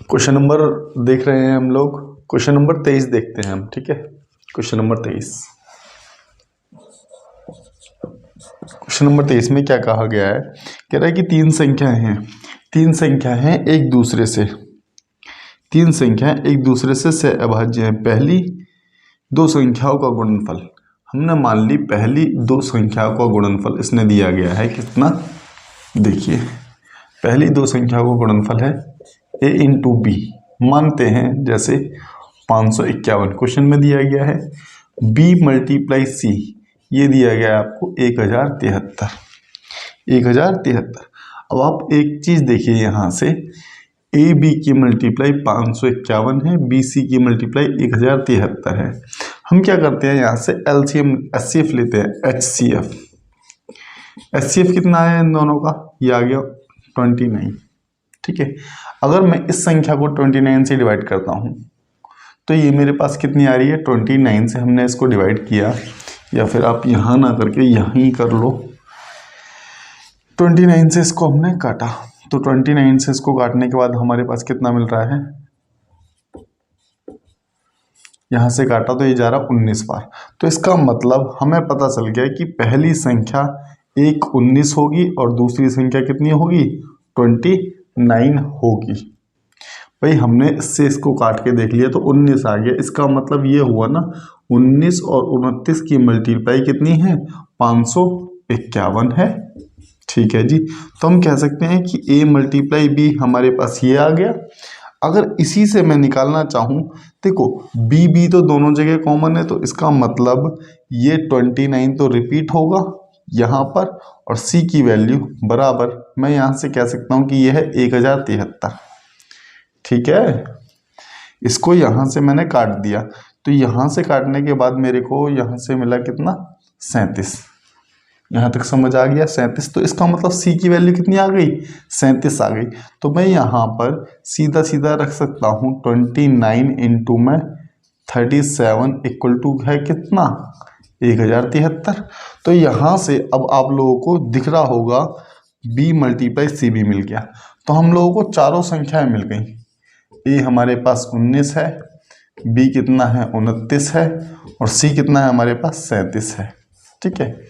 Question number देख रहे हैं हम लोग। क्वेश्चन नंबर 23 देखते हैं हम। ठीक है, क्वेश्चन नंबर 23। क्वेश्चन नंबर 23 में क्या कहा गया है? कह रहा है कि तीन संख्या हैं एक दूसरे से, तीन संख्याएं एक दूसरे से सहअभाज्य हैं। पहली दो संख्याओं का गुणनफल, हमने मान ली पहली दो संख्याओं का गुणनफल इसने दिया गया है कितना? देखिए, पहली दो संख्याओं का गुणनफल है a इंटू बी, मानते हैं जैसे 551 क्वेश्चन में दिया गया है। b मल्टीप्लाई c, ये दिया गया है आपको 1073। अब आप एक चीज देखिए, यहाँ से ए बी की मल्टीप्लाई 551 है, बी सी की मल्टीप्लाई 1073 है। हम क्या करते हैं, यहाँ से एलसीएम एचसीएफ लेते हैं। एचसीएफ कितना है इन दोनों का? ये आ गया 29। ठीक है, अगर मैं इस संख्या को 29 से डिवाइड करता हूँ तो ये मेरे पास कितनी आ रही है? 29 से हमने इसको डिवाइड किया, या फिर आप यहाँ ना करके यहीं कर लो। 29 से इसको हमने काटा, तो 29 से इसको काटने के बाद हमारे पास कितना मिल रहा है? यहाँ से काटा तो ये जा रहा 19 बार। तो इसका मतलब हमें पता चल गया कि पहली संख्या एक 19 होगी और दूसरी संख्या कितनी होगी? 29 होगी। भाई हमने इससे इसको काट के देख लिया तो 19 आ गया। इसका मतलब ये हुआ ना, 19 और 29 की मल्टीप्लाई कितनी है? 551 है। ठीक है जी, तो हम कह सकते हैं कि a मल्टीप्लाई बी हमारे पास ये आ गया। अगर इसी से मैं निकालना चाहूँ, देखो बी तो दोनों जगह कॉमन है, तो इसका मतलब ये 29 तो रिपीट होगा यहाँ पर, और c की वैल्यू बराबर मैं यहाँ से कह सकता हूँ कि यह है 1073। ठीक है, इसको यहाँ से मैंने काट दिया, तो यहाँ से काटने के बाद मेरे को यहाँ से मिला कितना? 37। यहाँ तक समझ आ गया? 37। तो इसका मतलब c की वैल्यू कितनी आ गई? 37 आ गई। तो मैं यहाँ पर सीधा सीधा रख सकता हूँ 29 इंटू में 37 इक्वल टू है कितना? 1073। तो यहाँ से अब आप लोगों को दिख रहा होगा b मल्टीप्लाई सी भी मिल गया। तो हम लोगों को चारों संख्याएं मिल गई। a हमारे पास 19 है, b कितना है? 29 है, और c कितना है हमारे पास? 37 है। ठीक है,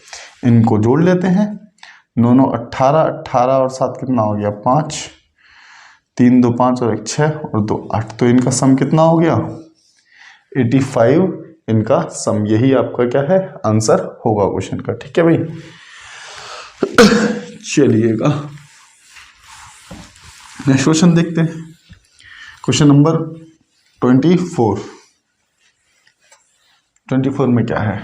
इनको जोड़ लेते हैं। 9 9 18, 18 और 7 कितना हो गया? 5, 3 2 5 और 1 6 और 2 8। तो इनका सम कितना हो गया? 85 इनका सम। यही आपका क्या है? आंसर होगा क्वेश्चन का। ठीक है भाई, चलिएगा नेक्स्ट क्वेश्चन देखते हैं। क्वेश्चन नंबर 24 में क्या है?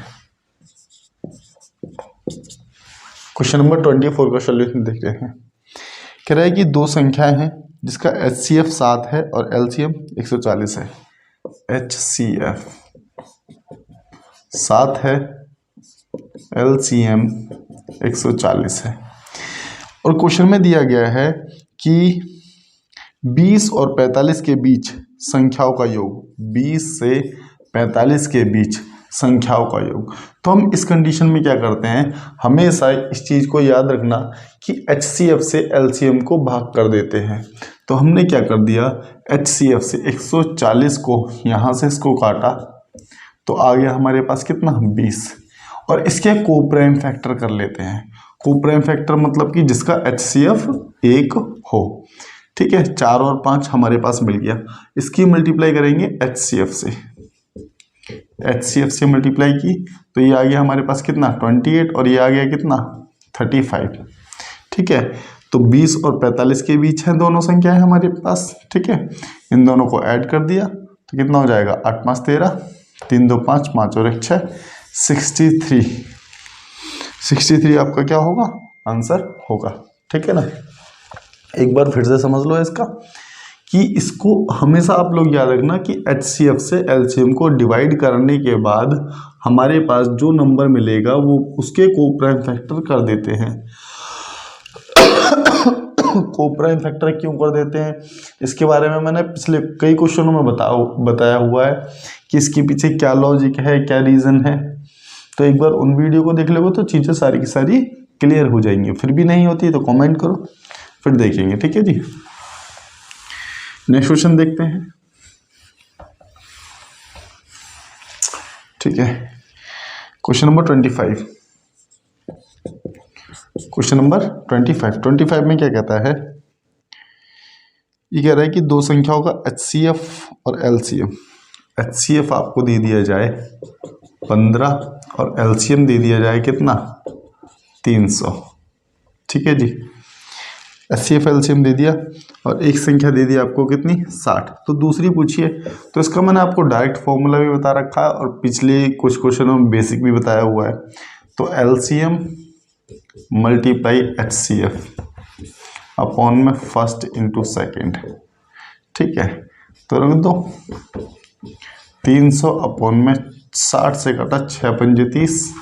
क्वेश्चन नंबर 24 का सॉल्यूशन देखते हैं। कह रहा है कि दो संख्याएं हैं जिसका HCF 7 है और LCM 140 है। HCF 7 है, LCM 140 है, और क्वेश्चन में दिया गया है कि 20 और 45 के बीच संख्याओं का योग, 20 से 45 के बीच संख्याओं का योग। तो हम इस कंडीशन में क्या करते हैं, हमेशा इस चीज़ को याद रखना कि HCF से LCM को भाग कर देते हैं। तो हमने क्या कर दिया, HCF से 140 को यहाँ से इसको काटा, तो आ गया हमारे पास कितना? 20। और इसके कोप्राइम फैक्टर कर लेते हैं। कोप्राइम फैक्टर मतलब कि जिसका HCF 1 हो। ठीक है, 4 और 5 हमारे पास मिल गया। इसकी मल्टीप्लाई करेंगे HCF से, HCF से मल्टीप्लाई की तो ये आ गया हमारे पास कितना? 28, और ये आ गया कितना? 35। ठीक है, तो 20 और 45 के बीच है दोनों संख्याएं हमारे पास। ठीक है, इन दोनों को ऐड कर दिया तो कितना हो जाएगा? 8 5 13, 3 2 5, 5 और 1 6, 63 आपका क्या होगा? आंसर होगा। ठीक है ना, एक बार फिर से समझ लो इसका कि इसको हमेशा आप लोग याद रखना कि HCF से LCM को डिवाइड करने के बाद हमारे पास जो नंबर मिलेगा वो उसके कोप्राइम फैक्टर कर देते हैं। कोप्राइम फैक्टर क्यों कर देते हैं, इसके बारे में मैंने पिछले कई क्वेश्चनों में बताया हुआ है कि इसके पीछे क्या लॉजिक है, क्या रीज़न है। तो एक बार उन वीडियो को देख लोगे तो चीज़ें सारी की सारी क्लियर हो जाएंगी। फिर भी नहीं होती तो कमेंट करो, फिर देखेंगे। ठीक है जी, नेक्स्ट क्वेश्चन देखते हैं। ठीक है, क्वेश्चन नंबर 25। क्वेश्चन नंबर 25 में क्या कहता है, ये कह रहा है कि दो संख्याओं का HCF और LCM। HCF आपको दे दिया जाए 15 और LCM दे दिया जाए कितना, 300। ठीक है जी, HCF LCM दे दिया और एक संख्या दे दी आपको कितनी, 60। तो दूसरी पूछिए। तो इसका मैंने आपको डायरेक्ट फॉर्मूला भी बता रखा है और पिछले कुछ क्वेश्चनों में बेसिक भी बताया हुआ है। तो LCM मल्टीप्लाई HCF अपॉन में फर्स्ट इंटू सेकेंड। ठीक है, तो रख दो 300 अपॉन में 60 से कटा 6 पंजे 30।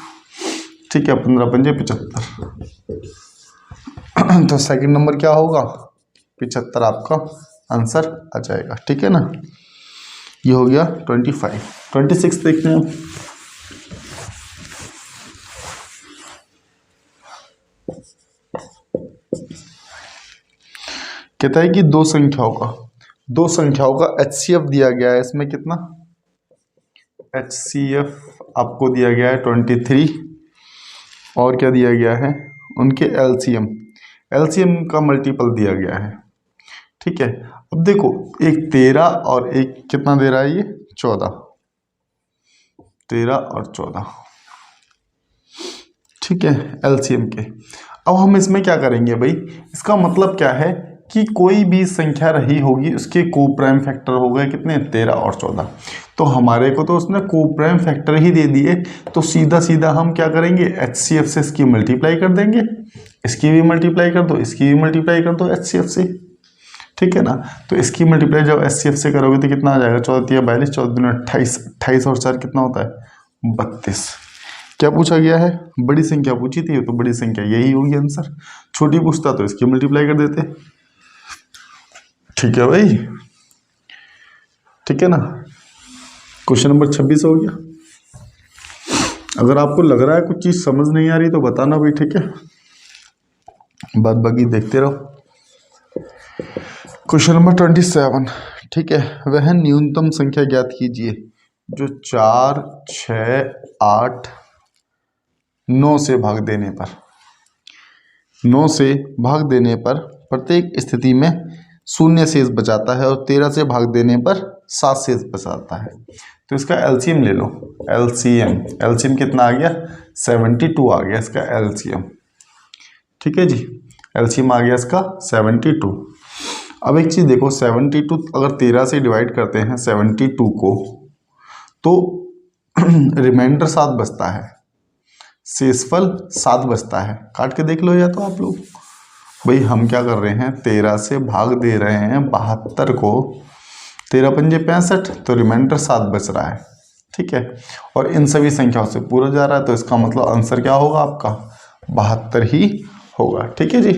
ठीक है, 15 पंजे 75। तो सेकंड नंबर क्या होगा, 75 आपका आंसर आ जाएगा। ठीक है ना, ये हो गया 25। 26 देखते हैं। कहता है कि दो संख्याओं का HCF दिया गया है। इसमें कितना, HCF आपको दिया गया है 23 और क्या दिया गया है, उनके LCM का मल्टीपल दिया गया है। ठीक है, अब देखो एक 13 और एक कितना दे रहा है, ये 14, 13 और 14। ठीक है, LCM के। अब हम इसमें क्या करेंगे भाई, इसका मतलब क्या है कि कोई भी संख्या रही होगी उसके को प्राइम फैक्टर हो गए कितने, 13 और 14। तो हमारे को तो उसने को प्राइम फैक्टर ही दे दिए, तो सीधा सीधा हम क्या करेंगे, HCF से इसकी मल्टीप्लाई कर देंगे, इसकी भी मल्टीप्लाई कर दो, इसकी भी मल्टीप्लाई कर दो HCF से। ठीक है ना, तो इसकी मल्टीप्लाई जब HCF से करोगे तो कितना आ जाएगा, 14 42, 14 28, 28 और 4 कितना होता है, 32। क्या पूछा गया है, बड़ी संख्या पूछी थी, तो बड़ी संख्या यही होगी आंसर। छोटी पूछता तो इसकी मल्टीप्लाई कर देते। ठीक है भाई, ठीक है ना। क्वेश्चन नंबर 26 हो गया। अगर आपको लग रहा है कुछ चीज समझ नहीं आ रही तो बताना भाई। ठीक है, बाद बाकी देखते रहो। Question number 27। ठीक है, वह न्यूनतम संख्या ज्ञात कीजिए जो 4, 6, 8, 9 से भाग देने पर प्रत्येक स्थिति में 0 शेष बचाता है और 13 से भाग देने पर 7 शेष बचाता है। तो इसका LCM ले लो। LCM कितना आ गया, 72 आ गया इसका LCM। ठीक है जी, LCM आ गया इसका 72। अब एक चीज देखो, 72 अगर 13 से डिवाइड करते हैं 72 को, तो रिमाइंडर 7 बचता है, शेषफल 7 बचता है। काट के देख लो या तो आप लोग। भाई हम क्या कर रहे हैं, 13 से भाग दे रहे हैं 72 को, 13 पंजे 65, तो रिमाइंडर 7 बच रहा है। ठीक है, और इन सभी संख्याओं से पूरा जा रहा है, तो इसका मतलब आंसर क्या होगा आपका, 72 ही होगा। ठीक है जी।